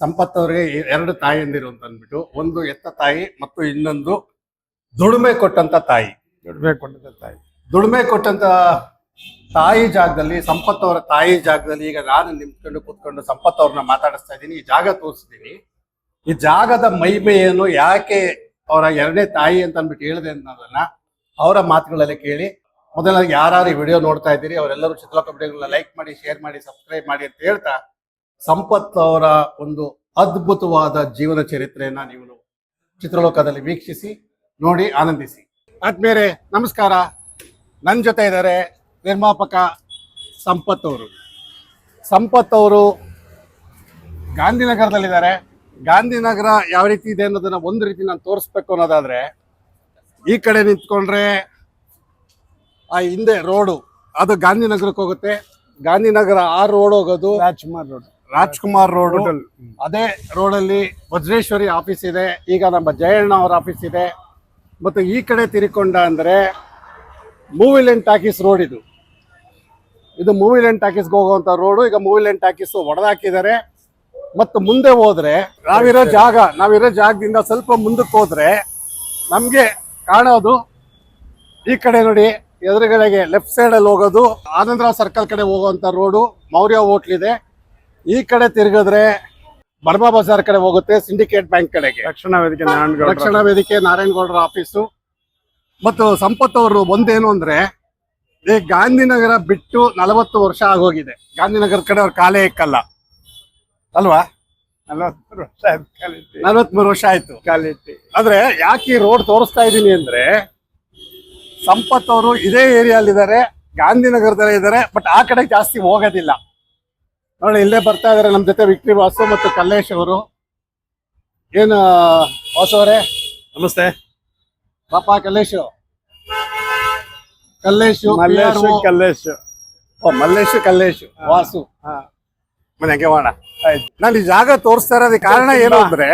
ಸಂಪತ್ ಅವರಿಗೆ ಎರಡು ತಾಯಿಯಂದಿರು ಅಂತ ಅಂದ್ಬಿಟ್ಟು, ಒಂದು ಎತ್ತ ತಾಯಿ ಮತ್ತು ಇನ್ನೊಂದು ದುಡಿಮೆ ಕೊಟ್ಟಂತ ತಾಯಿ. ದುಡಿಮೆ ಕೊಟ್ಟಂತ ತಾಯಿ ಜಾಗದಲ್ಲಿ, ಸಂಪತ್ ಅವರ ತಾಯಿ ಜಾಗದಲ್ಲಿ ಈಗ ನಾನು ನಿಂತ್ಕೊಂಡು ಕೂತ್ಕೊಂಡು ಸಂಪತ್ ಅವ್ರನ್ನ ಮಾತಾಡಿಸ್ತಾ ಇದ್ದೀನಿ. ಈ ಜಾಗ ತೋರಿಸ್ತೀನಿ. ಈ ಜಾಗದ ಮಹಿಮೆ ಏನು, ಯಾಕೆ ಅವರ ಎರಡನೇ ತಾಯಿ ಅಂತ ಅಂದ್ಬಿಟ್ಟು ಹೇಳಿದೆ ಅನ್ನೋದನ್ನ ಅವರ ಮಾತುಗಳಲ್ಲಿ ಕೇಳಿ. ಮೊದಲಾಗಿ ಯಾರು ಈ ವಿಡಿಯೋ ನೋಡ್ತಾ ಇದ್ದೀರಿ ಅವರೆಲ್ಲರೂ ಚಿತ್ರಲೋಕ ವಿಡಿಯೋಗಳನ್ನ ಲೈಕ್ ಮಾಡಿ, ಶೇರ್ ಮಾಡಿ, ಸಬ್ಸ್ಕ್ರೈಬ್ ಮಾಡಿ ಅಂತ ಹೇಳ್ತಾ, ಸಂಪತ್ ಅವರ ಒಂದು ಅದ್ಭುತವಾದ ಜೀವನ ಚರಿತ್ರೆಯನ್ನ ನೀವು ಚಿತ್ರಲೋಕದಲ್ಲಿ ವೀಕ್ಷಿಸಿ, ನೋಡಿ, ಆನಂದಿಸಿ. ಆದ್ಮೇಲೆ ನಮಸ್ಕಾರ. ನನ್ನ ಜೊತೆ ಇದ್ದಾರೆ ನಿರ್ಮಾಪಕ ಸಂಪತ್ ಅವರು. ಸಂಪತ್ ಅವರು ಗಾಂಧಿನಗರದಲ್ಲಿದ್ದಾರೆ. ಗಾಂಧಿನಗರ ಯಾವ ರೀತಿ ಇದೆ ಅನ್ನೋದನ್ನ ಒಂದು ರೀತಿ ನಾನು ತೋರಿಸ್ಬೇಕು ಅನ್ನೋದಾದ್ರೆ, ಈ ಕಡೆ ನಿಂತ್ಕೊಂಡ್ರೆ ಆ ಹಿಂದೆ ರೋಡು ಅದು ಗಾಂಧಿನಗರಕ್ಕೆ ಹೋಗುತ್ತೆ. ಗಾಂಧಿನಗರ ಆ ರೋಡ್ ಹೋಗೋದು ರಾಜ್ಕುಮಾರ್ ರೋಡು. ಅದೇ ರೋಡಲ್ಲಿ ವಜ್ರೇಶ್ವರಿ ಆಫೀಸ್ ಇದೆ, ಈಗ ನಮ್ಮ ಜಯಣ್ಣ ಅವರ ಆಫೀಸ್ ಇದೆ. ಮತ್ತು ಈ ಕಡೆ ತಿರುಕೊಂಡ ಅಂದರೆ ಮೂವಿಲೆಂಟ್ ಟಾಕೀಸ್ ರೋಡ್. ಇದು ಮೂವಿಲೆಂಟ್ ಟಾಕೀಸ್ಗೆ ಹೋಗುವಂಥ ರೋಡು. ಈಗ ಮೂವಿಲೆಂಟ್ ಟಾಕೀಸ್ ಹೊಡೆದಾಕಿದ್ದಾರೆ. ಮತ್ತು ಮುಂದೆ ಹೋದ್ರೆ ನಾವಿರೋ ಜಾಗದಿಂದ ಸ್ವಲ್ಪ ಮುಂದಕ್ಕೆ ಹೋದ್ರೆ ನಮಗೆ ಕಾಣೋದು ಈ ಕಡೆ ನೋಡಿ, ಎದುರುಗಡೆಗೆ ಲೆಫ್ಟ್ ಸೈಡಲ್ಲಿ ಹೋಗೋದು ಆನಂದರಾವ್ ಸರ್ಕಲ್ ಕಡೆ ಹೋಗುವಂಥ ರೋಡು, ಮೌರ್ಯ ಹೋಟ್ಲ್ ಇದೆ. ಈ ಕಡೆ ತಿರುಗಿದ್ರೆ ಬರ್ಮಾ ಬಜಾರ್ ಕಡೆ ಹೋಗುತ್ತೆ, ಸಿಂಡಿಕೇಟ್ ಬ್ಯಾಂಕ್ ಕಡೆಗೆ, ರಕ್ಷಣಾ ವೇದಿಕೆ ನಾರಾಯಣಗೌಡರ ಆಫೀಸು. ಮತ್ತು ಸಂಪತ್ ಅವರು ಒಂದೇನು ಅಂದ್ರೆ, ಈ ಗಾಂಧಿನಗರ ಬಿಟ್ಟು 40 ವರ್ಷ ಆಗೋಗಿದೆ. ಗಾಂಧಿನಗರದ ಕಡೆ ಅವ್ರ ಕಾಲೇ ಇಕ್ಕಲ್ಲ ಅಲ್ವಾ? 43 ವರ್ಷ ಆಯ್ತು ಕಾಲಿಟ್ಟಿ. ಅಂದ್ರೆ ಯಾಕೆ ಈ ರೋಡ್ ತೋರಿಸ್ತಾ ಇದ್ದೀನಿ ಅಂದ್ರೆ, ಸಂಪತ್ ಅವರು ಇದೇ ಏರಿಯಾಲಿದ್ದಾರೆ, ಗಾಂಧಿನಗರದಲ್ಲೇ ಇದ್ದಾರೆ. ಬಟ್ ಆ ಕಡೆ ಜಾಸ್ತಿ ಹೋಗೋದಿಲ್ಲ. ನೋಡಿ, ಇಲ್ಲೇ ಬರ್ತಾ ಇದಾರೆ ನಮ್ಮ ಜೊತೆ ವಿಕ್ಟ್ರಿ ವಾಸು ಮತ್ತು ಕಲ್ಲೇಶ್ ಅವರು. ಏನು ವಾಸು ಅವರೇ, ನಮಸ್ತೆ. ಪಾಪ ಕಲ್ಲೇಶು ವಾಸು ಮನೆಗೆ ಹೋಣ. ನಾನು ಈ ಜಾಗ ತೋರಿಸ್ತಾ ಇರೋದಕ್ಕೆ ಕಾರಣ ಏನು ಅಂದ್ರೆ,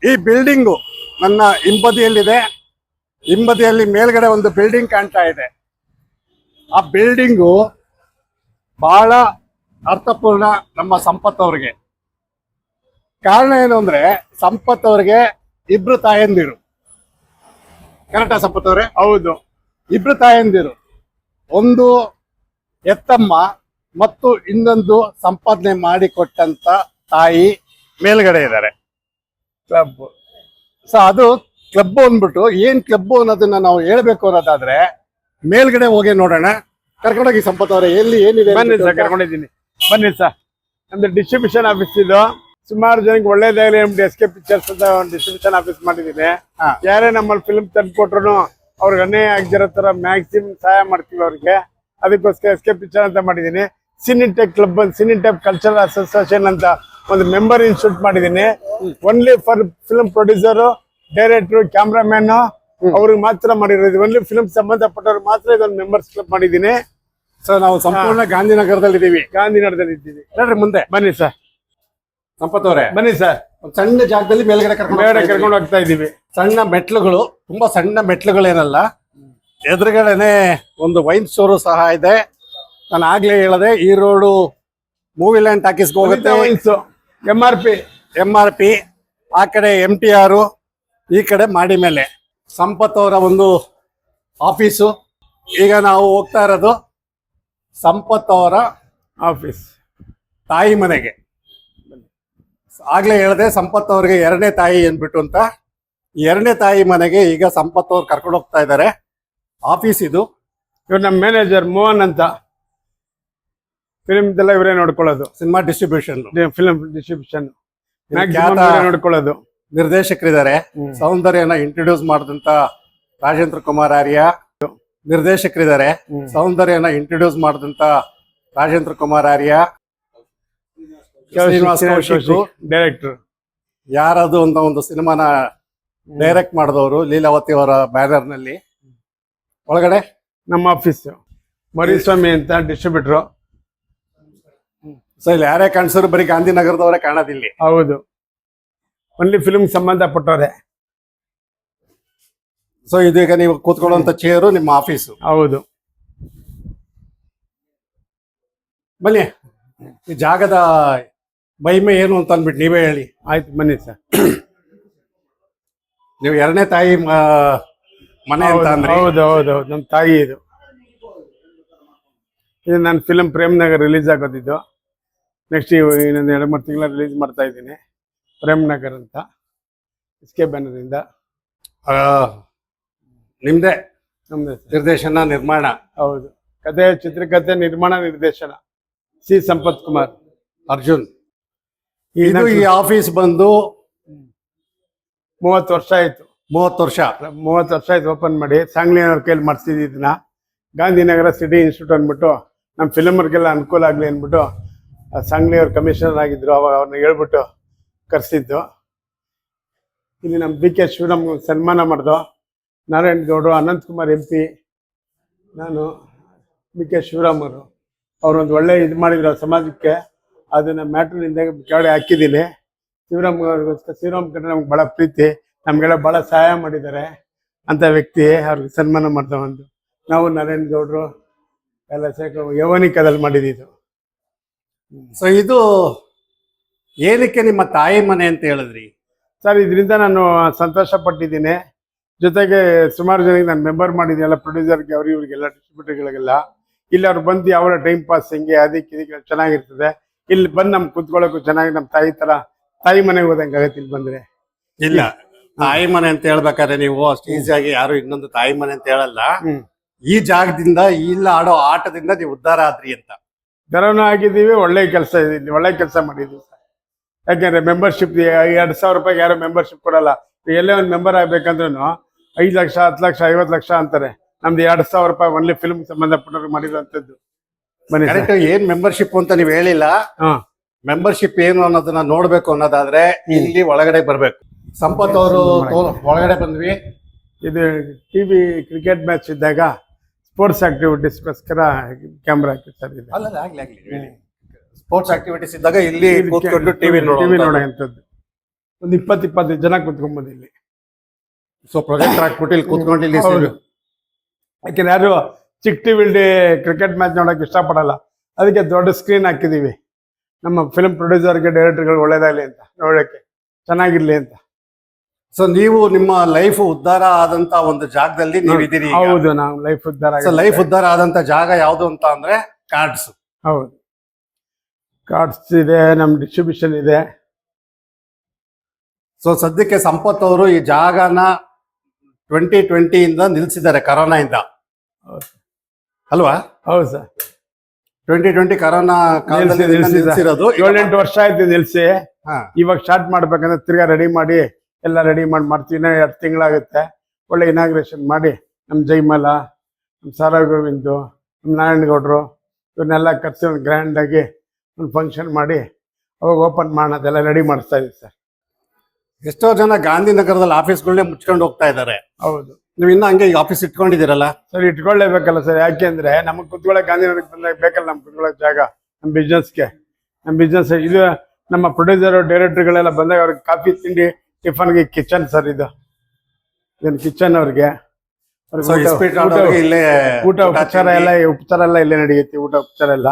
ಈ ಬಿಲ್ಡಿಂಗು ನನ್ನ ಹಿಂಬದಿಯಲ್ಲಿದೆ. ಹಿಂಬದಿಯಲ್ಲಿ ಮೇಲ್ಗಡೆ ಒಂದು ಬಿಲ್ಡಿಂಗ್ ಕಾಣ್ತಾ ಇದೆ. ಆ ಬಿಲ್ಡಿಂಗು ಬಹಳ ಅರ್ಥಪೂರ್ಣ ನಮ್ಮ ಸಂಪತ್ ಅವ್ರಿಗೆ. ಕಾರಣ ಏನು ಅಂದ್ರೆ, ಸಂಪತ್ ಅವ್ರಿಗೆ ಇಬ್ರು ತಾಯಂದಿರು. ಕರೆಕ್ಟಾ ಸಂಪತ್ ಅವ್ರೆ? ಹೌದು, ಇಬ್ರು ತಾಯಂದಿರು. ಒಂದು ಎತ್ತಮ್ಮ ಮತ್ತು ಇನ್ನೊಂದು ಸಂಪಾದನೆ ಮಾಡಿಕೊಟ್ಟಂತ ತಾಯಿ ಮೇಲ್ಗಡೆ ಇದ್ದಾರೆ. ಕ್ಲಬ್. ಸೊ ಅದು ಕ್ಲಬ್ ಅಂದ್ಬಿಟ್ಟು, ಏನ್ ಕ್ಲಬ್ ಅನ್ನೋದನ್ನ ನಾವು ಹೇಳ್ಬೇಕು ಅನ್ನೋದಾದ್ರೆ ಮೇಲ್ಗಡೆ ಹೋಗಿ ನೋಡೋಣ. ಕರ್ಕೊಂಡೋಗಿ ಸಂಪತ್ ಅವರೇ, ಎಲ್ಲಿ ಏನಿದೆ? ಬನ್ನಿ ಸರ್, ಕರ್ಕೊಂಡಿದ್ದೀನಿ. ಬನ್ನಿ ಸರ್. ನಮ್ದು ಡಿಸ್ಟ್ರಿಬ್ಯೂಷನ್ ಆಫೀಸ್ ಇದು. ಸುಮಾರು ಜನಕ್ಕೆ ಒಳ್ಳೇದಾಗಲಿ ನಮ್ದು SK ಪಿಕ್ಚರ್ಸ್ ಅಂತ ಒಂದು ಡಿಸ್ಟ್ರಿಬ್ಯೂಷನ್ ಆಫೀಸ್ ಮಾಡಿದ್ದೀನಿ. ಯಾರೇ ನಮ್ಮಲ್ಲಿ ಫಿಲ್ಮ್ ತಂದು ಕೊಟ್ರು ಅವ್ರಿಗೆ ಅನ್ಯಾಯ ಆಗಿರೋ ತರ ಮ್ಯಾಕ್ಸಿಮಮ್ ಸಹಾಯ ಮಾಡ್ತೀವಿ ಅವ್ರಿಗೆ. ಅದಕ್ಕೋಸ್ಕರ SK ಪಿಕ್ಚರ್ ಅಂತ ಮಾಡಿದ್ದೀನಿ. Cinetech club, Cinetech cultural association ಅಂತ ಒಂದು ಮೆಂಬರ್ ಇನ್ಸ್ಟಿಟ್ಯೂಟ್ ಮಾಡಿದ್ದೀನಿ. Only for film producer, director, cameraman ಅವ್ರಿಗೆ ಮಾತ್ರ ಮಾಡಿರೋದು. ಓನ್ಲಿ ಫಿಲ್ಮ್ ಸಂಬಂಧಪಟ್ಟವ್ರಿಗೆ ಮಾತ್ರ ಇದೊಂದು ಮೆಂಬರ್ಸ್ ಕ್ಲಬ್ ಮಾಡಿದ್ದೀನಿ. ಸೊ ನಾವು ಸಂಪೂರ್ಣ ಗಾಂಧಿನಗರದಲ್ಲಿ ಇದ್ದೀವಿ. ಇದ್ದೀವಿ. ನೋಡ್ರಿ ಮುಂದೆ ಬನ್ನಿ ಸರ್. ಸಂಪತ್ ಅವರೇ ಬನ್ನಿ ಸರ್. ಸಣ್ಣ ಜಾಗದಲ್ಲಿ ಮೇಲ್ಗಡೆ ಕರ್ಕೊಂಡು ಹೋಗ್ತಾ ಇದ್ದೀವಿ. ಸಣ್ಣ ಮೆಟ್ಲುಗಳು, ತುಂಬಾ ಸಣ್ಣ ಮೆಟ್ಲುಗಳೇನಲ್ಲ. ಎದುರುಗಡೆನೆ ಒಂದು ವೈನ್ ಸ್ಟೋರು ಸಹ ಇದೆ. ನಾನು ಆಗ್ಲೇ ಹೇಳದೆ, ಈ ರೋಡು ಮೂವಿಲ್ಯಾಂಡ್ ಟಾಕೀಸ್ಗೆ ಹೋಗುತ್ತೆ. MRP ಆ ಕಡೆ MTR, ಈ ಕಡೆ ಮಾಡಿ ಮೇಲೆ ಸಂಪತ್ ಅವರ ಒಂದು ಆಫೀಸು. ಈಗ ನಾವು ಹೋಗ್ತಾ ಇರೋದು ಸಂಪತ್ ಅವರ ಆಫೀಸ್ ತಾಯಿ ಮನೆಗೆ. ಆಗ್ಲೇ ಹೇಳಿದೆ ಸಂಪತ್ ಅವ್ರಿಗೆ ಎರಡನೇ ತಾಯಿ ಅಂದ್ಬಿಟ್ಟು ಅಂತ. ಎರಡನೇ ತಾಯಿ ಮನೆಗೆ ಈಗ ಸಂಪತ್ ಅವ್ರು ಕರ್ಕೊಂಡು ಹೋಗ್ತಾ ಇದ್ದಾರೆ. ಆಫೀಸ್ ಇದು. ಇವ್ರು ನಮ್ಮ ಮ್ಯಾನೇಜರ್ ಮೋಹನ್ ಅಂತ. ಫಿಲ್ಮ್ ಎಲ್ಲ ಇವರೇ ನೋಡ್ಕೊಳ್ಳೋದು. ಸಿನಿಮಾ ಡಿಸ್ಟ್ರಿಬ್ಯೂಷನ್, ಫಿಲ್ಮ್ ಡಿಸ್ಟ್ರಿಬ್ಯೂಷನ್ ನೋಡ್ಕೊಳ್ಳೋದು. ನಿರ್ದೇಶಕರಿದ್ದಾರೆ. ಸೌಂದರ್ಯನ ಇಂಟ್ರೊಡ್ಯೂಸ್ ಮಾಡಿದಂತ ರಾಜೇಂದ್ರ ಕುಮಾರ್ ಆರ್ಯ ನಿರ್ದೇಶಕರಿದ್ದಾರೆ. ಸೌಂದರ್ಯನ ಇಂಟ್ರೊಡ್ಯೂಸ್ ಮಾಡಿದಂತ ರಾಜೇಂದ್ರ ಕುಮಾರ್ ಆರ್ಯ. ಶ್ರೀನಿವಾಸ್ ಕೌಶಿಕ್ ಡೈರೆಕ್ಟರ್. ಯಾರದು ಅಂತ ಒಂದು ಸಿನಿಮಾನ ಡೈರೆಕ್ಟ್ ಮಾಡಿದವರು, ಲೀಲಾವತಿ ಅವರ ಬ್ಯಾನರ್ ನಲ್ಲಿ. ಒಳಗಡೆ ನಮ್ಮ ಆಫೀಸ್ ಮರಿಸ್ವಾಮಿ ಅಂತ ಡಿಸ್ಟ್ರಿಬ್ಯೂಟರ್. ಸೊ ಇಲ್ಲಿ ಯಾರೇ ಕಾಣಿಸಿದ್ರು ಬರೀ ಗಾಂಧಿನಗರದವರೇ ಕಾಣೋದಿಲ್ಲಿ. ಹೌದು, ಓನ್ಲಿ ಫಿಲ್ಮ್ ಸಂಬಂಧಪಟ್ಟವ್ರೆ. ಸೊ ಇದು ಈಗ ನೀವು ಕೂತ್ಕೊಳ್ಳುವಂತ ಚೇರು ನಿಮ್ಮ ಆಫೀಸು. ಹೌದು. ಬನ್ನಿ, ಈ ಜಾಗದ ಮಹಿಮೆ ಏನು ಅಂತ ಅಂದ್ಬಿಟ್ಟು ನೀವೇ ಹೇಳಿ. ಆಯ್ತು ಬನ್ನಿ ಸರ್. ನೀವು ಎರಡನೇ ತಾಯಿ ಮನೆ ಅಂತ ಅಂದ್ರೆ ಹೌದು ಹೌದು ಹೌದು, ನಮ್ಮ ತಾಯಿ ಇದು. ಇದು ನನ್ನ ಫಿಲಮ್ ಪ್ರೇಮ್ನಗರ್ ರಿಲೀಸ್ ಆಗೋದಿದ್ದು. ನೆಕ್ಸ್ಟ್ ಇನ್ನೊಂದು 2-3 ತಿಂಗಳ ರಿಲೀಸ್ ಮಾಡ್ತಾ ಇದ್ದೀನಿ. ಪ್ರೇಮ್ನಗರ್ ಅಂತ SK ಬ್ಯಾನರ್ ಇಂದ. ನಿಮ್ದೇ ನಮ್ದು ನಿರ್ದೇಶನ ನಿರ್ಮಾಣ? ಹೌದು. ಕಥೆ, ಚಿತ್ರಕಥೆ, ನಿರ್ಮಾಣ, ನಿರ್ದೇಶನ C. ಸಂಪತ್ ಕುಮಾರ್. ಅರ್ಜುನ್. ಇದು ಈ ಆಫೀಸ್ ಬಂದು 30 ವರ್ಷ ಆಯ್ತು. 30 ವರ್ಷ. 30 ವರ್ಷ ಆಯ್ತು ಓಪನ್ ಮಾಡಿ. ಸಾಂಗ್ಲಿಯವ್ರ ಕೈಲಿ ಮಾಡಿಸ್ತಿದ್ವಿ ಇದನ್ನ. ಗಾಂಧಿನಗರ ಸಿಟಿ ಇನ್ಸ್ಟಿಟ್ಯೂಟ್ ಅಂದ್ಬಿಟ್ಟು ನಮ್ಮ ಫಿಲಮರ್ಗೆಲ್ಲ ಅನುಕೂಲ ಆಗಲಿ ಅಂದ್ಬಿಟ್ಟು ಸಾಂಗ್ಲಿಯವ್ರ ಕಮಿಷನರ್ ಆಗಿದ್ರು, ಅವಾಗ ಅವ್ರನ್ನ ಹೇಳ್ಬಿಟ್ಟು ಕರೆಸಿದ್ದು. ಇಲ್ಲಿ ನಮ್ಮ BK ಶಿವರಾಮ್ ಸನ್ಮಾನ ಮಾಡ್ದು. ನಾರಾಯಣ್ ಗೌಡರು, ಅನಂತಕುಮಾರ್ MP, ನಾನು, BK ಶಿವರಾಮ್ ಅವರು ಅವ್ರೊಂದು ಒಳ್ಳೆ ಇದು ಮಾಡಿದ್ರು ಸಮಾಜಕ್ಕೆ. ಅದನ್ನ ಮ್ಯಾಟ್ರಿನಿಂದ ಕೆಳಗಡೆ ಹಾಕಿದ್ದೀನಿ. ಶಿವರಾಮ್ ಕಂಡ್ರೆ ನಮ್ಗೆ ಭಾಳ ಪ್ರೀತಿ, ನಮಗೆಲ್ಲ ಭಾಳ ಸಹಾಯ ಮಾಡಿದ್ದಾರೆ ಅಂತ ವ್ಯಕ್ತಿ. ಅವ್ರಿಗೆ ಸನ್ಮಾನ ಮಾಡ್ತಾ ಒಂದು ನಾವು ನಾರಾಯಣ್ ಗೌಡರು ಎಲ್ಲ ಯೌವನಿಕದಲ್ಲಿ ಮಾಡಿದ್ದು. ಸೊ ಇದು ಏನಕ್ಕೆ ನಿಮ್ಮ ತಾಯಿ ಮನೆ ಅಂತ ಹೇಳಿದ್ರಿ ಸರ್? ಇದರಿಂದ ನಾನು ಸಂತೋಷ ಪಟ್ಟಿದ್ದೀನಿ. ಜೊತೆಗೆ ಸುಮಾರು ಜನಕ್ಕೆ ನಾನು ಮೆಂಬರ್ ಮಾಡಿದ್ದೀನಿ, ಎಲ್ಲ ಪ್ರೊಡ್ಯೂಸರ್ಗೆ, ಅವ್ರಿಗೆ ಇವ್ರಿಗೆಲ್ಲ ಡಿಸ್ಟ್ರಿಬ್ಯೂಟರ್ಗಳಿಗೆಲ್ಲ. ಇಲ್ಲಿ ಅವ್ರು ಬಂದು ಯಾವ ಟೈಮ್ ಪಾಸ್ ಹಿಂಗೆ ಅದಕ್ಕೆ ಇದಕ್ಕೆ ಚೆನ್ನಾಗಿರ್ತದೆ. ಇಲ್ಲಿ ಬಂದು ನಮ್ಗೆ ಕುತ್ಕೊಳ್ಳೋಕ್ಕೂ ಚೆನ್ನಾಗಿ, ನಮ್ಮ ತಾಯಿ ಥರ ತಾಯಿ ಮನೆಗೆ ಹೋದಂಗೆ ಆಗತ್ತೆ ಇಲ್ಲಿ ಬಂದರೆ. ಇಲ್ಲ, ತಾಯಿ ಮನೆ ಅಂತ ಹೇಳ್ಬೇಕಾದ್ರೆ ನೀವು ಅಷ್ಟು ಈಸಿಯಾಗಿ ಯಾರು ಇನ್ನೊಂದು ತಾಯಿ ಮನೆ ಅಂತ ಹೇಳಲ್ಲ. ಈ ಜಾಗದಿಂದ, ಇಲ್ಲ ಆಡೋ ಆಟದಿಂದ ನೀವು ಉದ್ಧಾರ ಆದ್ರಿ ಅಂತ. ದರನೂ ಆಗಿದ್ದೀವಿ, ಒಳ್ಳೆ ಕೆಲಸ ಇಲ್ಲಿ ಒಳ್ಳೆ ಕೆಲಸ ಮಾಡಿದ್ದೀವಿ. ಯಾಕೆಂದ್ರೆ ಮೆಂಬರ್ಶಿಪ್ 2,000 ರೂಪಾಯಿಗೆ ಯಾರು ಮೆಂಬರ್ಶಿಪ್ ಕೊಡಲ್ಲ. ಎಲ್ಲೇ ಒಂದು ಮೆಂಬರ್ ಆಗ್ಬೇಕಂದ್ರೂ 5 ಲಕ್ಷ, 10 ಲಕ್ಷ, 50 ಲಕ್ಷ ಅಂತಾರೆ. ನಮ್ದು 2,000 ರೂಪಾಯಿ ಒನ್ಲಿ ಫಿಲ್ಮ್ ಸಂಬಂಧಪಟ್ಟವ್ರು ಮಾಡಿರುವಂತದ್ದು. ಬನ್ನಿ. ಏನ್ ಮೆಂಬರ್ಶಿಪ್ ಅಂತ ನೀವು ಹೇಳಿಲ್ಲ. ಮೆಂಬರ್ಶಿಪ್ ಏನು ಅನ್ನೋದನ್ನ ನೋಡ್ಬೇಕು ಅನ್ನೋದಾದ್ರೆ ಇಲ್ಲಿ ಒಳಗಡೆ ಬರ್ಬೇಕು. ಸಂಪತ್ ಅವರು ಒಳಗಡೆ ಬಂದ್ವಿ. ಇದು TV ಕ್ರಿಕೆಟ್ ಮ್ಯಾಚ್ ಇದ್ದಾಗ ಸ್ಪೋರ್ಟ್ಸ್ ಆಕ್ಟಿವಿಟೀಸ್ಗೋಸ್ಕರ ಕ್ಯಾಮ್ರಾ ಹಾಕಿರ್ತಾರೆ. ಸ್ಪೋರ್ಟ್ಸ್ ಆಕ್ಟಿವಿಟೀಸ್ ಇದ್ದಾಗ ಇಲ್ಲಿ ಕೂತ್ಕೊಂಡು ಟಿವಿ ನೋಡುವಂಥದ್ದು. ಒಂದು 20-25 ಜನ ಕೂತ್ಕೊಂಬೋದು ಇಲ್ಲಿ. ಸೊ ಪ್ರೊಜೆಕ್ಟರ್ ಹಾಕ್ಬಿಟ್ಟು ಇಲ್ಲಿ ಕೂತ್ಕೊಂಡು ಇಲ್ಲಿ. ಯಾಕೆಂದ್ರೆ ಯಾರು ಚಿಕ್ಕ ಟಿವಿಲಿ ಕ್ರಿಕೆಟ್ ಮ್ಯಾಚ್ ನೋಡೋಕೆ ಇಷ್ಟಪಡಲ್ಲ. ಅದಕ್ಕೆ ದೊಡ್ಡ ಸ್ಕ್ರೀನ್ ಹಾಕಿದೀವಿ. ನಮ್ಮ ಫಿಲ್ಮ್ ಪ್ರೊಡ್ಯೂಸರ್ಗೆ, ಡೈರೆಕ್ಟರ್ಗಳು ಒಳ್ಳೇದಾಗಲಿ ಅಂತ, ನೋಡೋಕ್ಕೆ ಚೆನ್ನಾಗಿರ್ಲಿ ಅಂತ. ಸೊ ನೀವು ನಿಮ್ಮ ಲೈಫ್ ಉದ್ಧಾರ ಆದಂತ ಒಂದು ಜಾಗದಲ್ಲಿ ನೀವು ಇದ್ದೀರಿ. ಹೌದು, ನಾವು ಲೈಫ್ ಉದ್ಧಾರ. ಲೈಫ್ ಉದ್ಧಾರ ಆದಂತ ಜಾಗ ಯಾವ್ದು ಅಂತ ಅಂದ್ರೆ ಕಾರ್ಡ್ಸ್. ಹೌದು, ಕಾರ್ಡ್ಸ್ ಇದೆ, ನಮ್ ಡಿಸ್ಟ್ರಿಬ್ಯೂಷನ್ ಇದೆ. ಸೊ ಸದ್ಯಕ್ಕೆ ಸಂಪತ್ ಅವರು ಈ ಜಾಗನ 2020 ಇಂದ ನಿಲ್ಸಿದ್ದಾರೆ, ಕರೋನಾ ಇಂದ ಅಲ್ವಾ? ಹೌದು ಸರ್, 2020 ಕರೋನಾ ಕಾಲದಲ್ಲಿ ನಿಲ್ಸಿರೋದು. 7-8 ವರ್ಷ ಆಯ್ತು ನಿಲ್ಸಿ. ಇವಾಗ ಸ್ಟಾರ್ಟ್ ಮಾಡ್ಬೇಕಂದ್ರೆ ತಿರ್ಗಾ ರೆಡಿ ಮಾಡಿ ಎಲ್ಲ ರೆಡಿ ಮಾಡ್ತೀವಿ. 2 ತಿಂಗಳಾಗುತ್ತೆ. ಒಳ್ಳೆ ಇನಾಗ್ರೇಷನ್ ಮಾಡಿ ನಮ್ಮ ಜೈಮಲ, ನಮ್ಮ ಸಾರಾ ಗೋವಿಂದು, ನಮ್ಮ ನಾರಾಯಣ ಗೌಡರು ಇವನ್ನೆಲ್ಲ ಕರೆಸಿ ಒಂದು ಗ್ರ್ಯಾಂಡಾಗಿ ಒಂದು ಫಂಕ್ಷನ್ ಮಾಡಿ ಅವಾಗ ಓಪನ್ ಮಾಡೋದೆಲ್ಲ ರೆಡಿ ಮಾಡಿಸ್ತಾ ಇದ್ದೀವಿ ಸರ್. ಎಷ್ಟೋ ಜನ ಗಾಂಧಿನಗರದಲ್ಲಿ ಆಫೀಸ್ಗಳನ್ನೇ ಮುಚ್ಕೊಂಡು ಹೋಗ್ತಾ ಇದ್ದಾರೆ. ಹೌದು, ನೀವು ಇನ್ನ ಹಂಗೆ ಆಫೀಸ್ ಇಟ್ಕೊಂಡಿದ್ದೀರಲ್ಲ ಸರ್? ಇಟ್ಕೊಳ್ಳೇಬೇಕಲ್ಲ ಸರ್. ಯಾಕೆಂದ್ರೆ ನಮಗೆ ಕುತ್ಕೊಳ್ಳೋಕೆ ಗಾಂಧಿನಗರಕ್ಕೆ ಬಂದಾಗ ಬೇಕಲ್ಲ ನಮ್ಗೆ ಕುತ್ಕೊಳ್ಳೋಕೆ ಜಾಗ. ನಮ್ಮ ಬಿಸ್ನೆಸ್ ಇದು ನಮ್ಮ ಪ್ರೊಡ್ಯೂಸರ್, ಡೈರೆಕ್ಟರ್ಗಳೆಲ್ಲ ಬಂದಾಗ ಅವ್ರಿಗೆ ಕಾಫಿ, ತಿಂಡಿ, ಟಿಫನ್ಗೆ ಕಿಚನ್ ಸರ್. ಇದನ್ನು ಕಿಚನ್ ಅವ್ರಿಗೆ ಊಟ ಉಪಚಾರ ಎಲ್ಲ ಇಲ್ಲೇ ನಡೆಯುತ್ತೆ. ಊಟ ಉಪಚಾರ ಎಲ್ಲ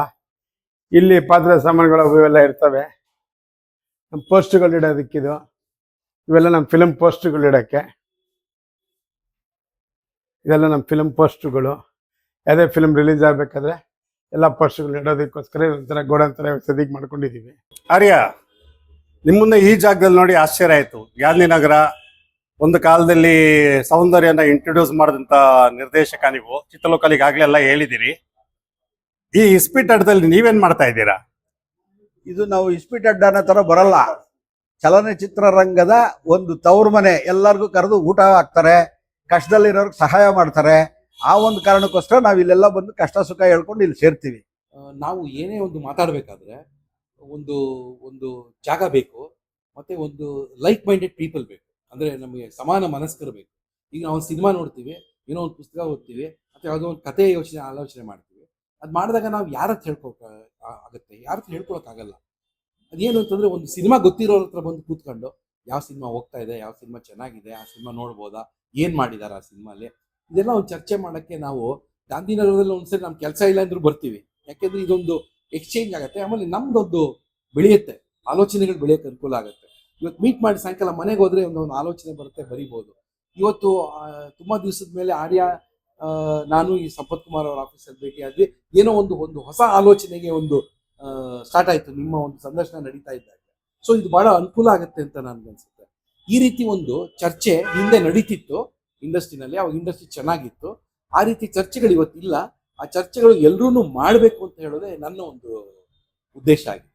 ಇಲ್ಲಿ. ಪಾತ್ರೆ ಸಾಮಾನುಗಳು ಇವೆಲ್ಲ ಇರ್ತವೆ. ನಮ್ಮ ಪೋಸ್ಟ್ಗಳು ಇಡೋದಕ್ಕಿದು. ಇವೆಲ್ಲ ನಮ್ಮ ಫಿಲಮ್ ಪೋಸ್ಟ್ಗಳು ಇಡೋಕ್ಕೆ. ಇದೆಲ್ಲ ನಮ್ಮ ಫಿಲಮ್ ಪೋಸ್ಟ್ಗಳು. ಯಾವುದೇ ಫಿಲ್ಮ್ ರಿಲೀಸ್ ಆಗಬೇಕಾದ್ರೆ ಎಲ್ಲ ಪೋಸ್ಟ್ಗಳು ಇಡೋದಕ್ಕೋಸ್ಕರ ಒಂಥರ ಗೋಡನ್ ಥರ ಸದ್ಯಕ್ಕೆ ಮಾಡ್ಕೊಂಡಿದ್ದೀವಿ. ಆರ್ಯ, ನಿಮ್ಮನ್ನ ಈ ಜಾಗದಲ್ಲಿ ನೋಡಿ ಆಶ್ಚರ್ಯ ಆಯ್ತು. ಗಾಂಧಿನಗರ ಒಂದು ಕಾಲದಲ್ಲಿ ಸೌಂದರ್ಯನ ಇಂಟ್ರೊಡ್ಯೂಸ್ ಮಾಡಿದಂತ ನಿರ್ದೇಶಕ ನೀವು. ಚಿತ್ರಲೋಕಲ್ ಈಗಾಗಲೇ ಎಲ್ಲ ಹೇಳಿದಿರಿ. ಈ ಇಸ್ಪಿಟ್ ಅಡ್ಡದಲ್ಲಿ ನೀವೇನ್ ಮಾಡ್ತಾ ಇದ್ದೀರಾ? ಇದು ನಾವು ಇಸ್ಪಿಟ್ ಅಡ್ಡ ಅನ್ನೋ ತರ ಬರಲ್ಲ. ಚಲನಚಿತ್ರ ರಂಗದ ಒಂದು ತವರು ಮನೆ. ಎಲ್ಲರಿಗೂ ಕರೆದು ಊಟ ಹಾಕ್ತಾರೆ, ಕಷ್ಟದಲ್ಲಿರೋರ್ಗೆ ಸಹಾಯ ಮಾಡ್ತಾರೆ. ಆ ಒಂದು ಕಾರಣಕ್ಕೋಸ್ಕರ ನಾವು ಇಲ್ಲೆಲ್ಲ ಬಂದು ಕಷ್ಟ ಸುಖ ಹೇಳ್ಕೊಂಡು ಇಲ್ಲಿ ಸೇರ್ತೀವಿ. ನಾವು ಏನೇ ಒಂದು ಮಾತಾಡಬೇಕಾದ್ರೆ ಒಂದು ಒಂದು ಜಾಗ ಬೇಕು, ಮತ್ತೆ ಒಂದು ಲೈಕ್ ಮೈಂಡೆಡ್ ಪೀಪಲ್ ಬೇಕು. ಅಂದ್ರೆ ನಮಗೆ ಸಮಾನ ಮನಸ್ಕರು ಬೇಕು. ಈಗ ನಾವು ಒಂದು ಸಿನಿಮಾ ನೋಡ್ತೀವಿ, ಏನೋ ಒಂದು ಪುಸ್ತಕ ಓದ್ತೀವಿ, ಅಥವಾ ಯಾವುದೋ ಒಂದು ಕಥೆ ಆಲೋಚನೆ ಮಾಡ್ತೀವಿ. ಅದು ಮಾಡಿದಾಗ ನಾವು ಯಾರ ಹತ್ರ ಆಗುತ್ತೆ, ಯಾರ ಹತ್ರ ಹೇಳ್ಕೊಳಕ್ಕಾಗಲ್ಲ. ಅದೇನು ಅಂತಂದ್ರೆ ಒಂದು ಸಿನಿಮಾ ಗೊತ್ತಿರೋರ ಹತ್ರ ಬಂದು ಕೂತ್ಕೊಂಡು ಯಾವ ಸಿನಿಮಾ ಹೋಗ್ತಾ ಇದೆ, ಯಾವ ಸಿನಿಮಾ ಚೆನ್ನಾಗಿದೆ, ಆ ಸಿನಿಮಾ ನೋಡ್ಬೋದಾ, ಏನ್ ಮಾಡಿದಾರೆ ಆ ಸಿನಿಮಾಲಿ, ಇದೆಲ್ಲ ಒಂದು ಚರ್ಚೆ ಮಾಡಕ್ಕೆ ನಾವು ಗಾಂಧಿನಗರದಲ್ಲಿ ಒಂದ್ಸರಿ ನಮ್ ಕೆಲಸ ಇಲ್ಲ ಅಂದ್ರೂ ಬರ್ತೀವಿ. ಯಾಕೆಂದ್ರೆ ಇದೊಂದು ಎಕ್ಸ್ಚೇಂಜ್ ಆಗುತ್ತೆ. ಆಮೇಲೆ ನಮ್ದೊಂದು ಬೆಳೆಯುತ್ತೆ. ಆಲೋಚನೆಗಳು ಬೆಳೆಯೋಕೆ ಅನುಕೂಲ ಆಗುತ್ತೆ. ಇವತ್ತು ಮೀಟ್ ಮಾಡಿ ಸಾಯಂಕಾಲ ಮನೆಗೆ ಹೋದ್ರೆ ಒಂದು ಆಲೋಚನೆ ಬರುತ್ತೆ, ಬರಿಬೋದು. ಇವತ್ತು ತುಂಬಾ ದಿವಸದ ಮೇಲೆ ಆರ್ಯ ನಾನು ಈ ಸಂಪತ್ ಕುಮಾರ್ ಅವರ ಆಫೀಸಲ್ಲಿ ಭೇಟಿ ಆದ್ವಿ. ಏನೋ ಒಂದು ಹೊಸ ಆಲೋಚನೆಗೆ ಒಂದು ಸ್ಟಾರ್ಟ್ ಆಯ್ತು ನಿಮ್ಮ ಒಂದು ಸಂದರ್ಶನ ನಡೀತಾ ಇದ್ದಾಗ. ಸೊ ಇದು ಬಹಳ ಅನುಕೂಲ ಆಗುತ್ತೆ ಅಂತ ನನ್ಗನ್ಸುತ್ತೆ. ಈ ರೀತಿ ಒಂದು ಚರ್ಚೆ ಹಿಂದೆ ನಡೀತಿತ್ತು ಇಂಡಸ್ಟ್ರಿನಲ್ಲಿ, ಅವಾಗ ಇಂಡಸ್ಟ್ರಿ ಚೆನ್ನಾಗಿತ್ತು. ಆ ರೀತಿ ಚರ್ಚೆಗಳು ಇವತ್ತಿಲ್ಲ. ಆ ಚರ್ಚೆಗಳು ಎಲ್ಲರೂ ಮಾಡಬೇಕು ಅಂತ ಹೇಳೋದೇ ನನ್ನ ಒಂದು ಉದ್ದೇಶ ಆಗಿದೆ.